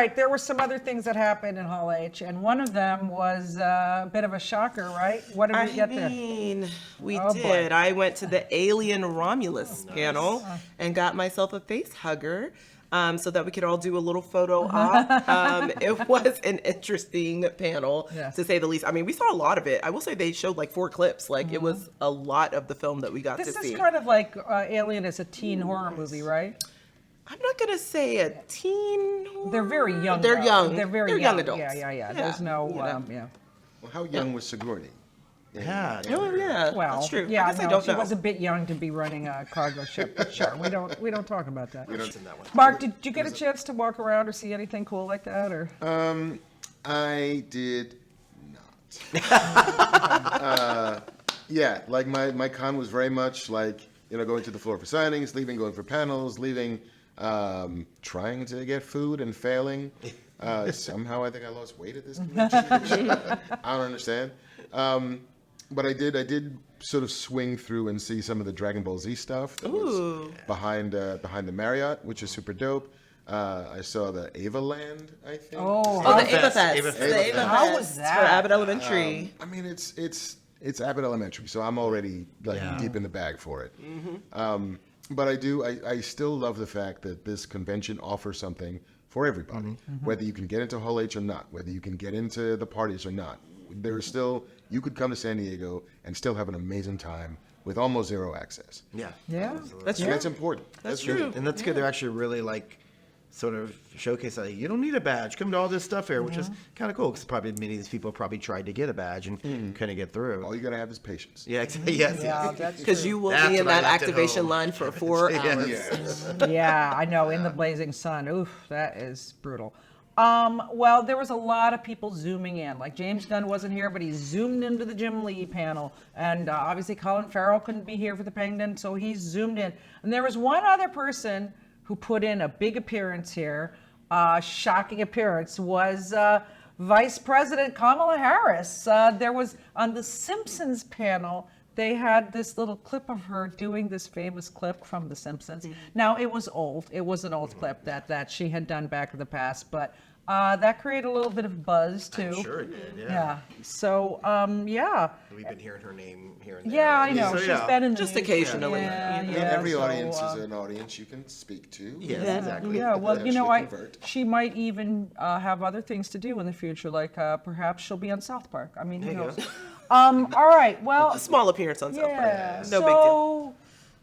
right, there were some other things that happened in Hall H, and one of them was a bit of a shocker, right? What did we get there? We Oh, did. boy. I went to the Alien Romulus panel and got myself a face hugger. So that we could all do a little photo op. It was an interesting panel, to say the least. I mean, we saw a lot of it. I will say they showed like 4 clips. Like it was a lot of the film that we got to see. This is kind of like Alien is a teen horror movie, right? I'm not gonna say a teen horror. They're very young. They're though. young. They're very young adults. Yeah. There's no, yeah. Well, how young was Sigourney? Yeah. Oh yeah, Well, that's true. yeah, I guess I no, don't she know. was a bit young to be running a cargo ship. But sure, we don't talk about that. We don't. Mark, did you get a chance to walk around or see anything cool like that, or? I did not. Yeah, like my con was very much like, going to the floor for signings, leaving, going for panels, leaving, trying to get food and failing. Somehow I think I lost weight at this convention. I don't understand. But I did sort of swing through and see some of the Dragon Ball Z stuff that was behind the Marriott, which is super dope. I saw the Ava Land, I think. Oh, the Ava Fest. Ava Fest. The Ava How Fest was that? for Abbott Elementary. I mean, it's Abbott Elementary, so I'm already deep in the bag for it. But I still love the fact that this convention offers something for everybody, whether you can get into Hall H or not, whether you can get into the parties or not. There is still, you could come to San Diego and still have an amazing time with almost zero access. Yeah. Yeah. That's And true. that's important. That's true. And that's good. They're actually really sort of showcase that you don't need a badge. Come to all this stuff here, which is kind of cool because probably many of these people probably tried to get a badge and couldn't get through. All you gotta have is patience. Yeah, exactly. Yes. Yeah, that's Because true. you will That's be in what I that left at activation home. line for 4 hours. Yes. Yeah, I know, in the blazing sun. Oof, that is brutal. Well, there was a lot of people zooming in. Like James Gunn wasn't here, but he zoomed into the Jim Lee panel. And obviously Colin Farrell couldn't be here for the Penguin, so he zoomed in. And there was one other person who put in a big appearance here, shocking appearance, was Vice President Kamala Harris. There was, on the Simpsons panel, they had this little clip of her doing this famous clip from The Simpsons. Now, it was old. It was an old clip that she had done back in the past, but that created a little bit of buzz, too. I'm sure it did, yeah. Yeah. So, yeah. We've been hearing her name here and there. Yeah, I know. So, She's yeah. been in the Just news. occasionally. Yeah, And yeah, every so, audience is an audience you can speak to. Yes, yeah, exactly. Yeah, well, Eventually convert. she might even have other things to do in the future, like perhaps she'll be on South Park. I mean, who There you knows? All right, well, A small appearance on South yeah. Park. No so, big deal.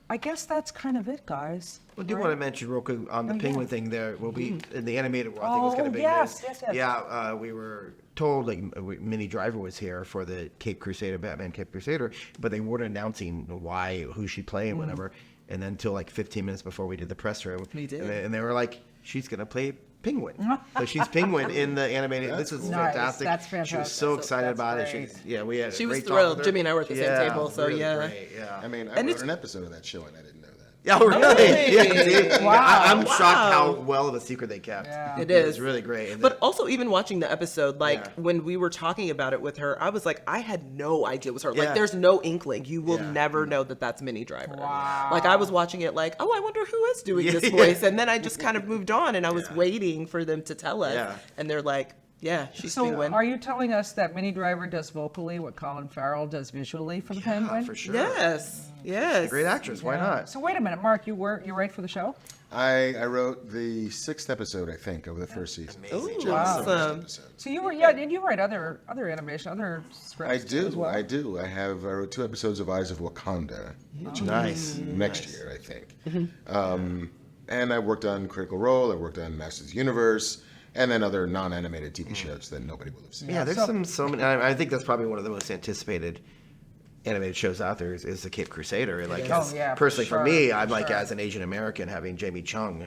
I guess that's kind of it, guys. I do want to mention real quick on the Penguin thing. There will be in the animated world. I think Oh, it's going to be yes, this. yes. Yeah, we were told Minnie Driver was here for the Cape Crusader, Batman Cape Crusader, but they weren't announcing who she'd play and whatever. And then until like 15 minutes before we did the press room, We did. and they were like, she's going to play Penguin. So she's Penguin in the animated. This is Nice. fantastic. That's She was fantastic. so excited That's about great. it. We had. She a was great talk thrilled. with her. Jimmy and I were at the same table, so really yeah. great, yeah. I mean, I And wrote it's- an episode of that show and I didn't know that. Yeah, really? Yeah, dude. Wow. I'm shocked how well of a secret they kept. Yeah. It It's is. really great. And But also, even watching the episode, like Yeah. when we were talking about it with her, I was like, I had no idea it was her. Yeah. Like, there's no inkling. You will Yeah. never know that that's Minnie Driver. Wow. Like, I was watching it like, oh, I wonder who is doing Yeah. this voice. And then I just kind of moved on, and I was Yeah. waiting for them to tell us. Yeah. And they're like, yeah, she's So, Penguin. are you telling us that Minnie Driver does vocally what Colin Farrell does visually for the Penguin? for sure. Yes. Yes. Great actress. Why not? So wait a minute, Mark, you write for the show? I wrote the 6th episode, I think, of the first season. Amazing. Ooh, awesome. So you were, yeah, did you write other animation, other scripts? I too, as do. well? I do. I wrote 2 episodes of Eyes of Wakanda, which Nice. is next year, I think. And I worked on Critical Role. I worked on Masters of the Universe, and then other non-animated TV shows that nobody will have seen. Yeah, there's so many. I think that's probably one of the most anticipated animated shows out there is the Cape Crusader. Like, Oh, yeah, for personally for sure, me, for I'm like, sure. as an Asian American, having Jamie Chung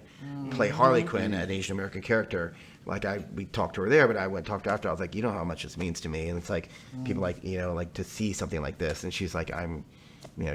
play Harley Quinn, an Asian American character. Like, we talked to her there, but I went and talked to her after. I was like, you know how much this means to me, and it's like people like like to see something like this, and she's like, we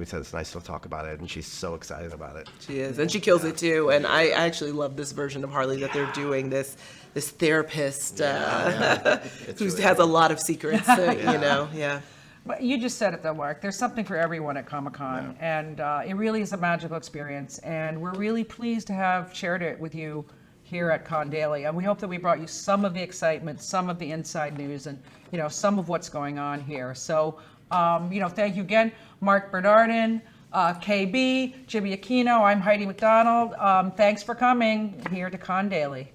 said it's nice to talk about it, and she's so excited about it. She is, and she kills it too. And I actually love this version of Harley that they're doing. This therapist who really has cool. a lot of secrets. Yeah. But you just said it though, Mark. There's something for everyone at Comic-Con, and it really is a magical experience. And we're really pleased to have shared it with you here at Con Daily. And we hope that we brought you some of the excitement, some of the inside news, and, some of what's going on here. So, thank you again, Marc Bernardin, KB, Jimmy Aquino. I'm Heidi MacDonald. Thanks for coming here to Con Daily.